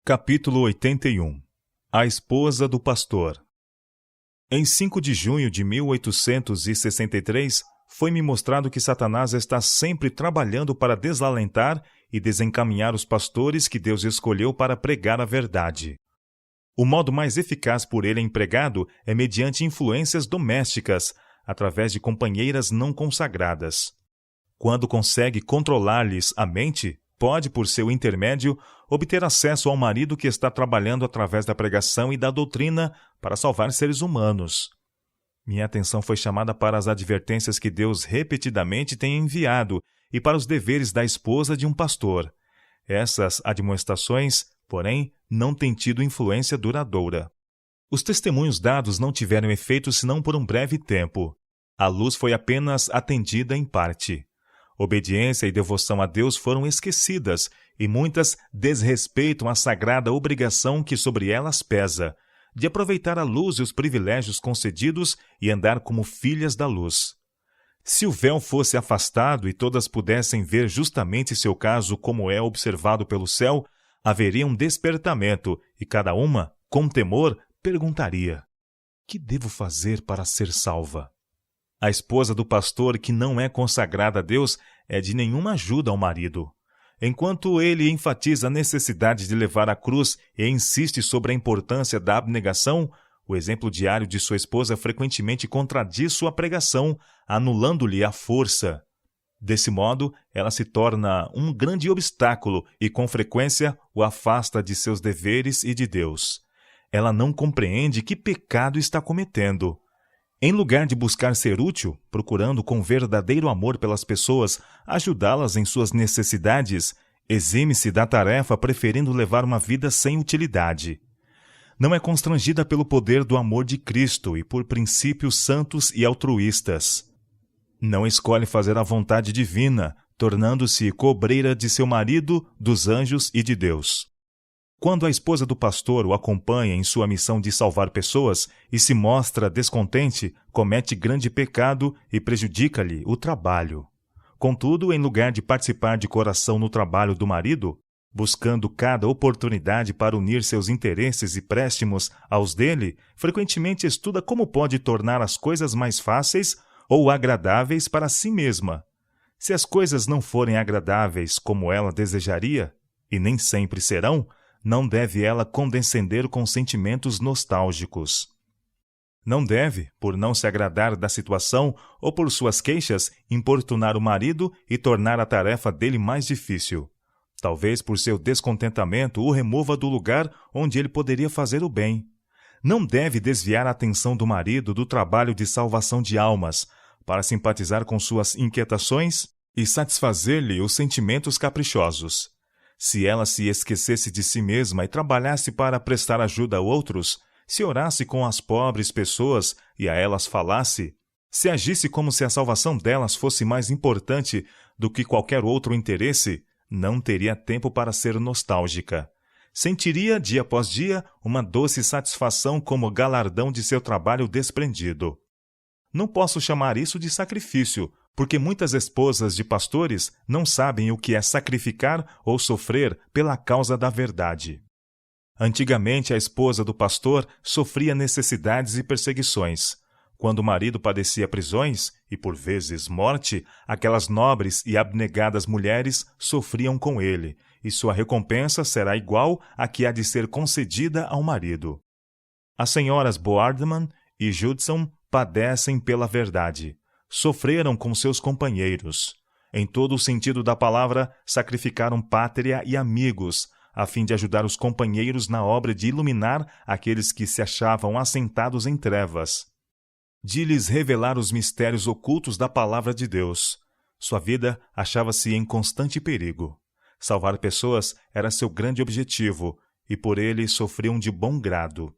Capítulo 81. A esposa do pastor. Em 5 de junho de 1863, foi-me mostrado que Satanás está sempre trabalhando para desalentar e desencaminhar os pastores que Deus escolheu para pregar a verdade. O modo mais eficaz por ele empregado é mediante influências domésticas, através de companheiras não consagradas. Quando consegue controlar-lhes a mente, pode, por seu intermédio, obter acesso ao marido que está trabalhando através da pregação e da doutrina para salvar seres humanos. Minha atenção foi chamada para as advertências que Deus repetidamente tem enviado e para os deveres da esposa de um pastor. Essas admoestações, porém, não têm tido influência duradoura. Os testemunhos dados não tiveram efeito senão por um breve tempo. A luz foi apenas atendida em parte. Obediência e devoção a Deus foram esquecidas, e muitas desrespeitam a sagrada obrigação que sobre elas pesa, de aproveitar a luz e os privilégios concedidos e andar como filhas da luz. Se o véu fosse afastado e todas pudessem ver justamente seu caso como é observado pelo céu, haveria um despertamento, e cada uma, com temor, perguntaria: que devo fazer para ser salva? A esposa do pastor que não é consagrada a Deus é de nenhuma ajuda ao marido. Enquanto ele enfatiza a necessidade de levar a cruz e insiste sobre a importância da abnegação, o exemplo diário de sua esposa frequentemente contradiz sua pregação, anulando-lhe a força. Desse modo, ela se torna um grande obstáculo e, com frequência, o afasta de seus deveres e de Deus. Ela não compreende que pecado está cometendo. Em lugar de buscar ser útil, procurando com verdadeiro amor pelas pessoas ajudá-las em suas necessidades, exime-se da tarefa preferindo levar uma vida sem utilidade. Não é constrangida pelo poder do amor de Cristo e por princípios santos e altruístas. Não escolhe fazer a vontade divina, tornando-se cobreira de seu marido, dos anjos e de Deus. Quando a esposa do pastor o acompanha em sua missão de salvar pessoas e se mostra descontente, comete grande pecado e prejudica-lhe o trabalho. Contudo, em lugar de participar de coração no trabalho do marido, buscando cada oportunidade para unir seus interesses e préstimos aos dele, frequentemente estuda como pode tornar as coisas mais fáceis ou agradáveis para si mesma. Se as coisas não forem agradáveis como ela desejaria, e nem sempre serão, não deve ela condescender com sentimentos nostálgicos. Não deve, por não se agradar da situação ou por suas queixas, importunar o marido e tornar a tarefa dele mais difícil. Talvez por seu descontentamento o remova do lugar onde ele poderia fazer o bem. Não deve desviar a atenção do marido do trabalho de salvação de almas, para simpatizar com suas inquietações e satisfazer-lhe os sentimentos caprichosos. Se ela se esquecesse de si mesma e trabalhasse para prestar ajuda a outros, se orasse com as pobres pessoas e a elas falasse, se agisse como se a salvação delas fosse mais importante do que qualquer outro interesse, não teria tempo para ser nostálgica. Sentiria, dia após dia, uma doce satisfação como galardão de seu trabalho desprendido. Não posso chamar isso de sacrifício, porque muitas esposas de pastores não sabem o que é sacrificar ou sofrer pela causa da verdade. Antigamente, a esposa do pastor sofria necessidades e perseguições. Quando o marido padecia prisões, e por vezes morte, aquelas nobres e abnegadas mulheres sofriam com ele, e sua recompensa será igual à que há de ser concedida ao marido. As senhoras Boardman e Judson padecem pela verdade. Sofreram com seus companheiros. Em todo o sentido da palavra, sacrificaram pátria e amigos, a fim de ajudar os companheiros na obra de iluminar aqueles que se achavam assentados em trevas, de lhes revelar os mistérios ocultos da palavra de Deus. Sua vida achava-se em constante perigo. Salvar pessoas era seu grande objetivo, e por ele sofriam de bom grado.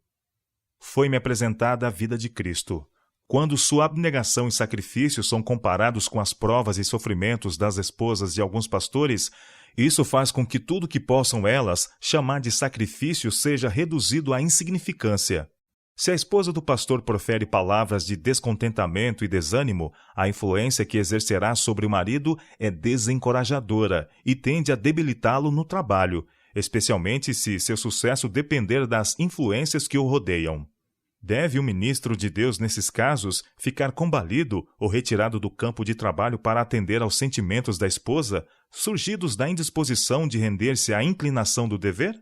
Foi-me apresentada a vida de Cristo. Quando sua abnegação e sacrifício são comparados com as provas e sofrimentos das esposas de alguns pastores, isso faz com que tudo que possam elas chamar de sacrifício seja reduzido à insignificância. Se a esposa do pastor profere palavras de descontentamento e desânimo, a influência que exercerá sobre o marido é desencorajadora e tende a debilitá-lo no trabalho, especialmente se seu sucesso depender das influências que o rodeiam. Deve o ministro de Deus, nesses casos, ficar combalido ou retirado do campo de trabalho para atender aos sentimentos da esposa, surgidos da indisposição de render-se à inclinação do dever?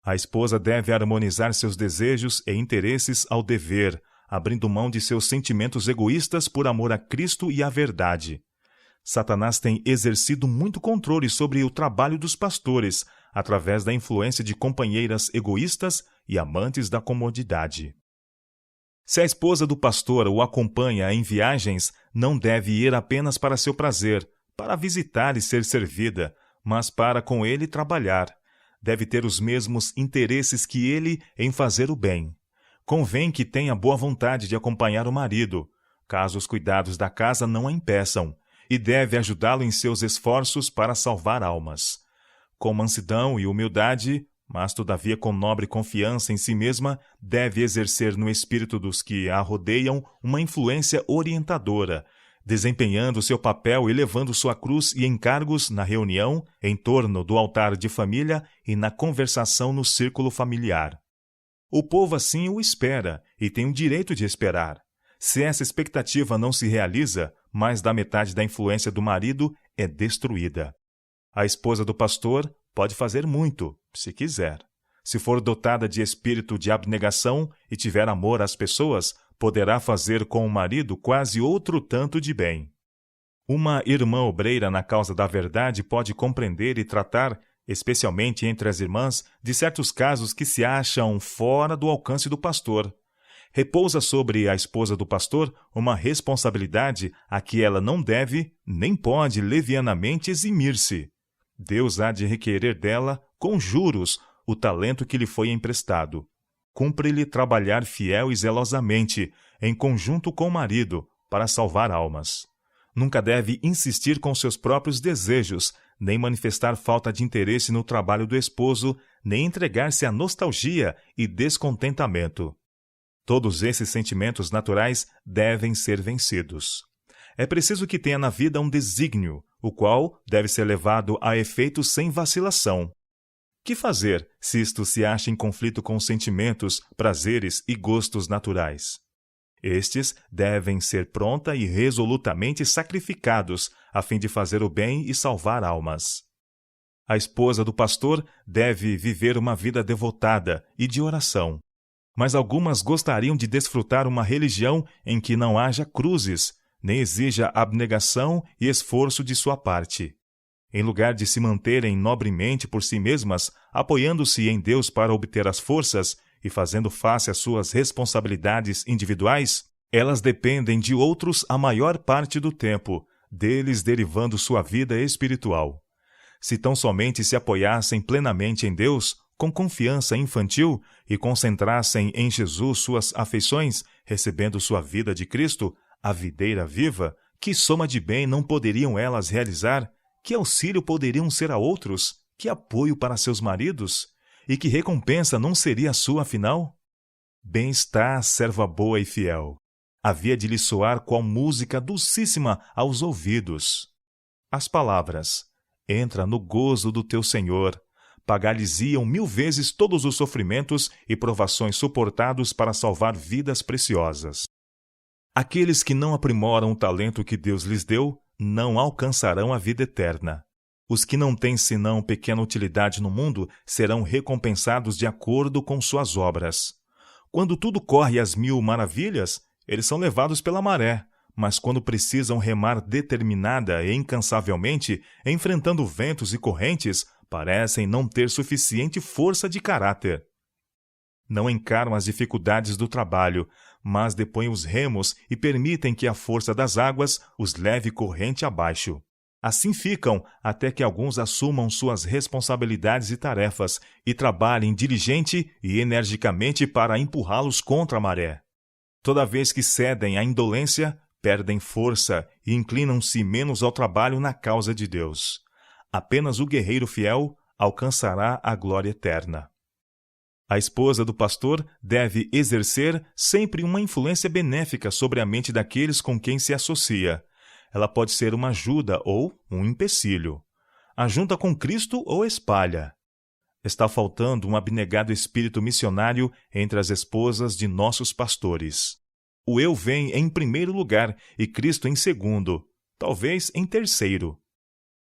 A esposa deve harmonizar seus desejos e interesses ao dever, abrindo mão de seus sentimentos egoístas por amor a Cristo e à verdade. Satanás tem exercido muito controle sobre o trabalho dos pastores, através da influência de companheiras egoístas e amantes da comodidade. Se a esposa do pastor o acompanha em viagens, não deve ir apenas para seu prazer, para visitar e ser servida, mas para com ele trabalhar. Deve ter os mesmos interesses que ele em fazer o bem. Convém que tenha boa vontade de acompanhar o marido, caso os cuidados da casa não a impeçam, e deve ajudá-lo em seus esforços para salvar almas. Com mansidão e humildade, mas todavia com nobre confiança em si mesma, deve exercer no espírito dos que a rodeiam uma influência orientadora, desempenhando seu papel e levando sua cruz e encargos na reunião, em torno do altar de família e na conversação no círculo familiar. O povo assim o espera e tem o direito de esperar. Se essa expectativa não se realiza, mais da metade da influência do marido é destruída. A esposa do pastor pode fazer muito, se quiser. Se for dotada de espírito de abnegação e tiver amor às pessoas, poderá fazer com o marido quase outro tanto de bem. Uma irmã obreira na causa da verdade pode compreender e tratar, especialmente entre as irmãs, de certos casos que se acham fora do alcance do pastor. Repousa sobre a esposa do pastor uma responsabilidade a que ela não deve, nem pode levianamente eximir-se. Deus há de requerer dela, com juros, o talento que lhe foi emprestado. Cumpre-lhe trabalhar fiel e zelosamente, em conjunto com o marido, para salvar almas. Nunca deve insistir com seus próprios desejos, nem manifestar falta de interesse no trabalho do esposo, nem entregar-se à nostalgia e descontentamento. Todos esses sentimentos naturais devem ser vencidos. É preciso que tenha na vida um desígnio, o qual deve ser levado a efeito sem vacilação. Que fazer se isto se acha em conflito com os sentimentos, prazeres e gostos naturais? Estes devem ser pronta e resolutamente sacrificados, a fim de fazer o bem e salvar almas. A esposa do pastor deve viver uma vida devotada e de oração. Mas algumas gostariam de desfrutar uma religião em que não haja cruzes, nem exija abnegação e esforço de sua parte. Em lugar de se manterem nobremente por si mesmas, apoiando-se em Deus para obter as forças e fazendo face às suas responsabilidades individuais, elas dependem de outros a maior parte do tempo, deles derivando sua vida espiritual. Se tão somente se apoiassem plenamente em Deus, com confiança infantil, e concentrassem em Jesus suas afeições, recebendo sua vida de Cristo, a videira viva, que soma de bem não poderiam elas realizar? Que auxílio poderiam ser a outros? Que apoio para seus maridos? E que recompensa não seria a sua, afinal? Bem está, serva boa e fiel. Havia de lhe soar qual música dulcíssima aos ouvidos. As palavras: entra no gozo do teu Senhor. Pagar-lhes-iam 1000 vezes todos os sofrimentos e provações suportados para salvar vidas preciosas. Aqueles que não aprimoram o talento que Deus lhes deu, não alcançarão a vida eterna. Os que não têm senão pequena utilidade no mundo serão recompensados de acordo com suas obras. Quando tudo corre às 1000 maravilhas, eles são levados pela maré, mas quando precisam remar determinada e incansavelmente, enfrentando ventos e correntes, parecem não ter suficiente força de caráter. Não encaram as dificuldades do trabalho, mas depõem os remos e permitem que a força das águas os leve corrente abaixo. Assim ficam até que alguns assumam suas responsabilidades e tarefas e trabalhem diligente e energicamente para empurrá-los contra a maré. Toda vez que cedem à indolência, perdem força e inclinam-se menos ao trabalho na causa de Deus. Apenas o guerreiro fiel alcançará a glória eterna. A esposa do pastor deve exercer sempre uma influência benéfica sobre a mente daqueles com quem se associa. Ela pode ser uma ajuda ou um empecilho. Ajunta com Cristo ou espalha. Está faltando um abnegado espírito missionário entre as esposas de nossos pastores. O eu vem em primeiro lugar e Cristo em segundo, talvez em terceiro.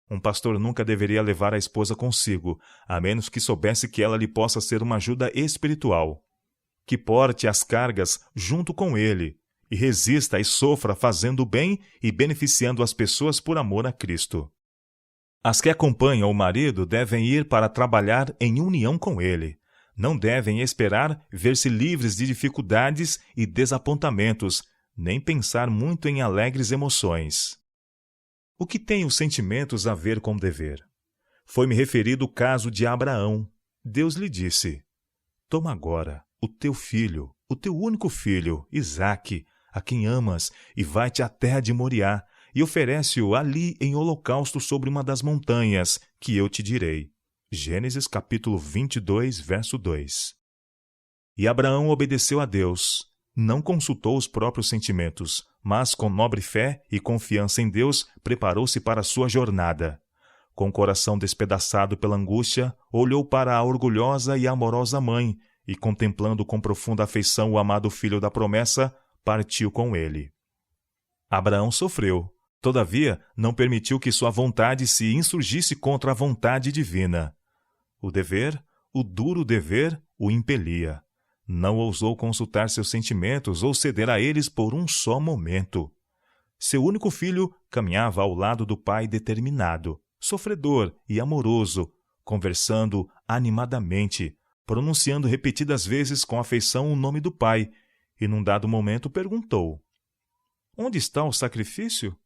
Um pastor nunca deveria levar a esposa consigo, a menos que soubesse que ela lhe possa ser uma ajuda espiritual. Que porte as cargas junto com ele, e resista e sofra fazendo o bem e beneficiando as pessoas por amor a Cristo. As que acompanham o marido devem ir para trabalhar em união com ele. Não devem esperar ver-se livres de dificuldades e desapontamentos, nem pensar muito em alegres emoções. O que tem os sentimentos a ver com o dever? Foi-me referido o caso de Abraão. Deus lhe disse: toma agora o teu filho, o teu único filho, Isaque, a quem amas, e vai-te à terra de Moriá, e oferece-o ali em holocausto sobre uma das montanhas, que eu te direi. Gênesis capítulo 22, verso 2. E Abraão obedeceu a Deus. Não consultou os próprios sentimentos, mas com nobre fé e confiança em Deus, preparou-se para a sua jornada. Com o coração despedaçado pela angústia, olhou para a orgulhosa e amorosa mãe, e contemplando com profunda afeição o amado filho da promessa, partiu com ele. Abraão sofreu, todavia não permitiu que sua vontade se insurgisse contra a vontade divina. O dever, o duro dever, o impelia. Não ousou consultar seus sentimentos ou ceder a eles por um só momento. Seu único filho caminhava ao lado do pai determinado, sofredor e amoroso, conversando animadamente, pronunciando repetidas vezes com afeição o nome do pai, e num dado momento perguntou: onde está o sacrifício?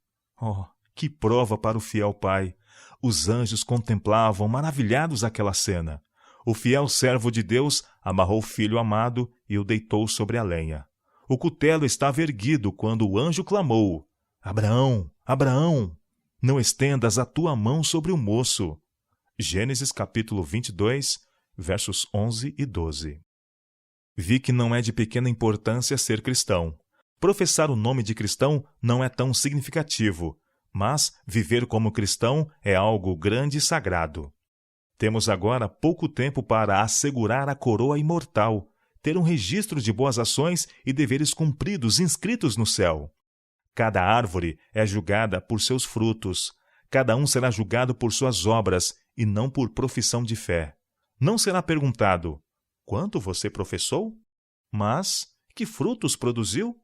Oh, que prova para o fiel pai! Os anjos contemplavam maravilhados aquela cena. O fiel servo de Deus amarrou o filho amado e o deitou sobre a lenha. O cutelo estava erguido quando o anjo clamou: Abraão, Abraão, não estendas a tua mão sobre o moço. Gênesis capítulo 22, versos 11 e 12. Vi que não é de pequena importância ser cristão. Professar o nome de cristão não é tão significativo, mas viver como cristão é algo grande e sagrado. Temos agora pouco tempo para assegurar a coroa imortal, ter um registro de boas ações e deveres cumpridos inscritos no céu. Cada árvore é julgada por seus frutos. Cada um será julgado por suas obras e não por profissão de fé. Não será perguntado: quanto você professou? Mas que frutos produziu?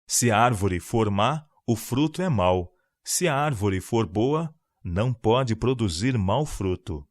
Se a árvore for má, o fruto é mau. Se a árvore for boa, não pode produzir mau fruto.